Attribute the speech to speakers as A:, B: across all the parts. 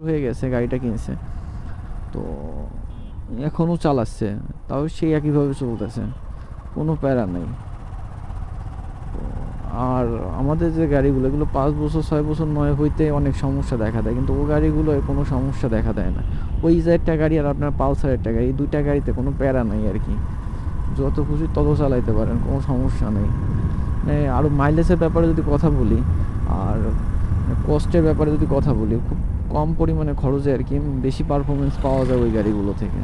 A: হয়ে গেছে, গাড়িটা কিনছে তো এখনও চালাচ্ছে, তাও সেই একইভাবে চলতেছে, কোনো প্যারা নেই। আর আমাদের যে গাড়িগুলো, এগুলো 5 বছর 6 বছর নয় হইতে অনেক সমস্যা দেখা দেয়, কিন্তু ও গাড়িগুলোয় কোনো সমস্যা দেখা দেয় না। ওই যে একটা গাড়ি আর আপনার পালসার একটা গাড়ি, এই দুইটা গাড়িতে কোনো প্যারা নাই আর কি, যত খুশি তত চালাইতে পারেন, কোনো সমস্যা নেই। আরও মাইলেজের ব্যাপারে যদি কথা বলি, আর কস্টের ব্যাপারে যদি কথা বলি, খুব কম পরিমাণে খরচে আর কি বেশি পারফরমেন্স পাওয়া যায় ওই গাড়িগুলো থেকে।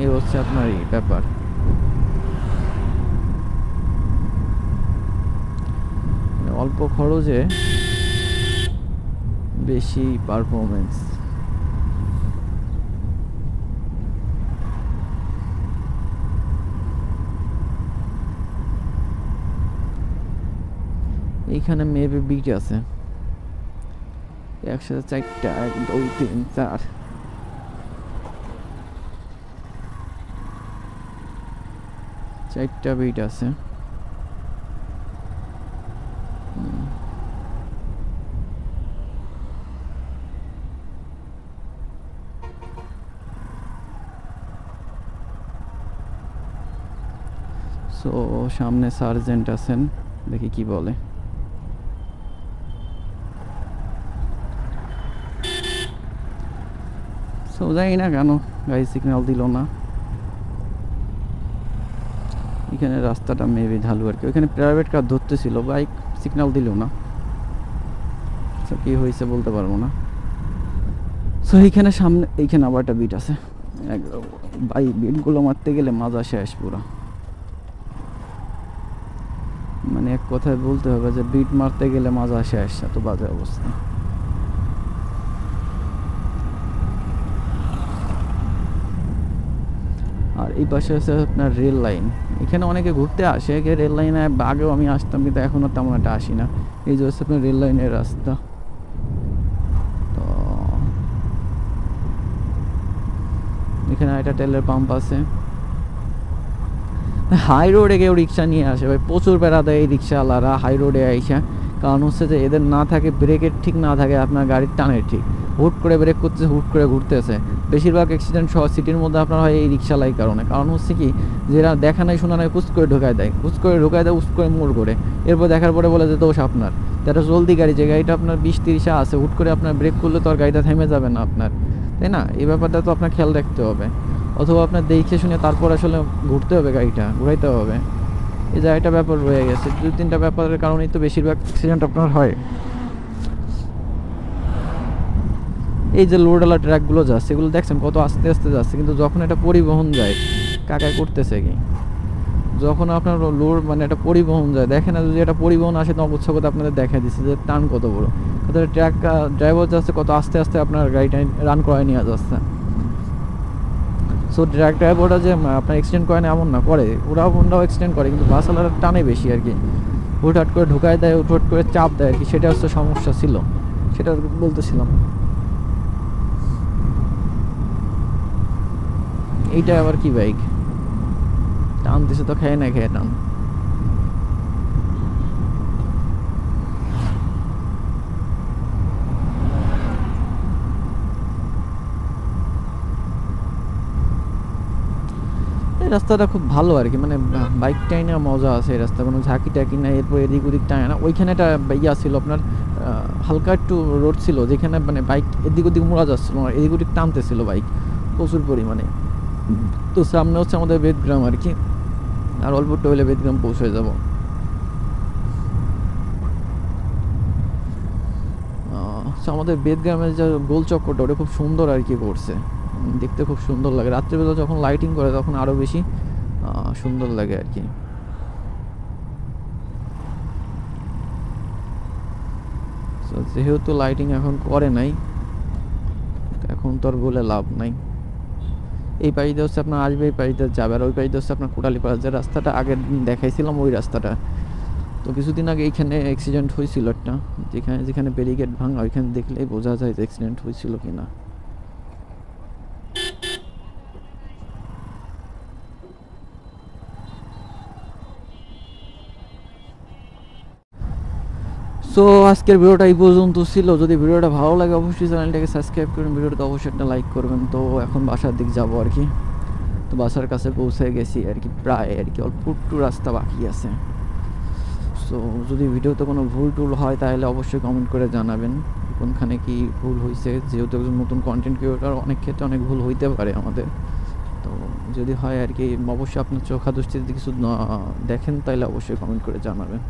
A: এই হচ্ছে আপনার এই ব্যাপার। অল্প খরচে বেশি পারফরমেন্স। এইখানে মেবি বিট আছে একসাথে 4টা, 1 2 3 4, চারটা বিট আছে। সো সামনে সার্জেন্ট আছেন, দেখি কি বলে। সো জানি না কেন গাড়ি সিগন্যাল দিল না। এখানে রাস্তাটা মেবি ঢালু আর কি, ওইখানে প্রাইভেট কার ধরতেছিল, বাইক সিগন্যাল দিল না। সো কী হয়েছে বলতে পারবো না। সো এইখানে সামনে, এইখানে আবার একটা বিট আছে। ভাই বিটগুলো মারতে গেলে মাজা শেষ পুরো, মানে এক কথায় বলতে হবে যে বিট মারতে গেলে মাজা শেষ, এত বাজে অবস্থা। আর এই পাশে আছে আপনার রেল লাইন, এখানে অনেকে ঘুরতে আসে, রেল লাইনে আগেও আমি আসতাম, কিন্তু এখনও তেমন একটা আসি না। এই যে হচ্ছে আপনার রেল লাইনের রাস্তা। তো এখানে একটা তেলের পাম্প আছে। হাই রোডে কেউ রিক্সা নিয়ে আসে ভাই, প্রচুর বেড়া দেয় এই রিক্সাওয়ালারা হাই রোডে আইসা। কারণ হচ্ছে যে এদের না থাকে ব্রেকের ঠিক, না থাকে আপনার গাড়ির টানের ঠিক, হুট করে ব্রেক করতেছে, হুট করে ঘুরতেছে। বেশিরভাগ অ্যাক্সিডেন্ট সহ সিটির মধ্যে আপনার হয় এই রিক্সালাই কারণে। কারণ হচ্ছে কি, যেটা দেখা নাই শোনা নাই, কুচ করে ঢোকায় দেয়, কুচ করে ঢোকায় দেয়, উচ করে মোড় করে, এরপর দেখার পরে বলে যে দোষ আপনার। যেটা জলদি গাড়ি, যে গাড়িটা আপনার 20-30 আছে, হুট করে আপনার ব্রেক করলে তো আর গাড়িটা থেমে যাবে না আপনার, তাই না? এই ব্যাপারটা তো আপনার খেয়াল রাখতে হবে, অথবা আপনার দেখে শুনে তারপর আসলে ঘুরতে হবে, গাড়িটা ঘুরাইতে হবে। এই জায়গাটা ব্যাপার রয়ে গেছে, 2-3টা ব্যাপারের কারণেই তো বেশিরভাগ অ্যাক্সিডেন্ট আপনার হয়। এই যে লোডওয়ালা ট্র্যাকগুলো যাচ্ছে, এগুলো দেখছেন কত আস্তে আস্তে যাচ্ছে, কিন্তু যখন এটা পরিবহন যায়, কাকা করতেছে কি, যখন আপনার লোড মানে একটা পরিবহন যায়, দেখে না, যদি একটা পরিবহন আসে তো অবশ্যকতা আপনাদের দেখা দিচ্ছে যে টান কত বড়, ট্র্যাক ড্রাইভার যাচ্ছে কত আস্তে আস্তে আপনার গাড়িটা রান করায় নিয়ে যাচ্ছে। সো ট্রাক ড্রাইভাররা যে আপনার এক্সটেন্ড করে না এমন না, করে, ওরাও এক্সটেন্ড করে, কিন্তু বাসওয়ালারা টানে বেশি আর কি, হুটহাট করে ঢুকায় দেয়, হুটহাট করে চাপ দেয় আর কি, সেটা হচ্ছে সমস্যা ছিল, সেটা বলতেছিলাম। এইটা আবার কি বাইক টান দিছে, তো খেয়ে না খেয়ে টান। এই রাস্তাটা খুব ভালো আর কি, মানে বাইক টাইনে মজা আছে, এই রাস্তা কোনো ঝাঁকি টাকি না, এরপর এদিক ওদিক টানে না। ওইখানে একটা ইয়া ছিল আপনার, হালকা একটু রোড ছিল, যেখানে মানে বাইক এদিক ওদিক মোড়া যাচ্ছিল না, এদিক ওদিক টানতেছিল বাইক প্রচুর পরিমাণে। তো সামনে হচ্ছে আমাদের বেদগ্রাম আর কি, আর অল্প একটু হলে বেদগ্রাম পৌঁছে যাব। আমাদের বেদগ্রামের যে গোল চক্করটা, ওটা খুব সুন্দর আর কি করছে, দেখতে খুব সুন্দর লাগে, রাত্রিবেলা যখন লাইটিং করে তখন আরও বেশি সুন্দর লাগে আর কি। যেহেতু লাইটিং এখন করে নাই, এখন তো আর বলে লাভ নাই। এই পাড়িতে হচ্ছে আপনার আসবে, এই পাড়িতে যাবে, আর ওই পাড়িতে হচ্ছে আপনার কোটালীপাড়া, যে রাস্তাটা আগের দিন দেখাইছিলাম ওই রাস্তাটা। তো কিছুদিন আগে এইখানে অ্যাক্সিডেন্ট হয়েছিল একটা, যেখানে যেখানে ব্যারিকেড ভাঙা, ওইখানে দেখলেই বোঝা যায় যে অ্যাক্সিডেন্ট হয়েছিল কিনা। সো সো আজকের ভিডিওটা এই পর্যন্ত ছিল। যদি ভিডিওটা ভালো লাগে অবশ্যই চ্যানেলটাকে সাবস্ক্রাইব করবেন, ভিডিওটা অবশ্যই একটা লাইক করবেন। তো এখন বাসার দিক যাবো আর কি। তো বাসার কাছে পৌঁছে গেছি আর কি, প্রায় আর কি, অল্প একটু রাস্তা বাকি আছে। সো যদি ভিডিওতে কোনো ভুল টুল হয় তাহলে অবশ্যই কমেন্ট করে জানাবেন কোনখানে কি ভুল হয়েছে, যেহেতু একজন নতুন কন্টেন্ট ক্রিয়েটর অনেক ক্ষেত্রে অনেক ভুল হইতে পারে আমাদের। তো যদি হয় আর কি অবশ্যই আপনার চোখা দৃষ্টিতে কিছু দেখেন তাহলে অবশ্যই কমেন্ট করে জানাবেন।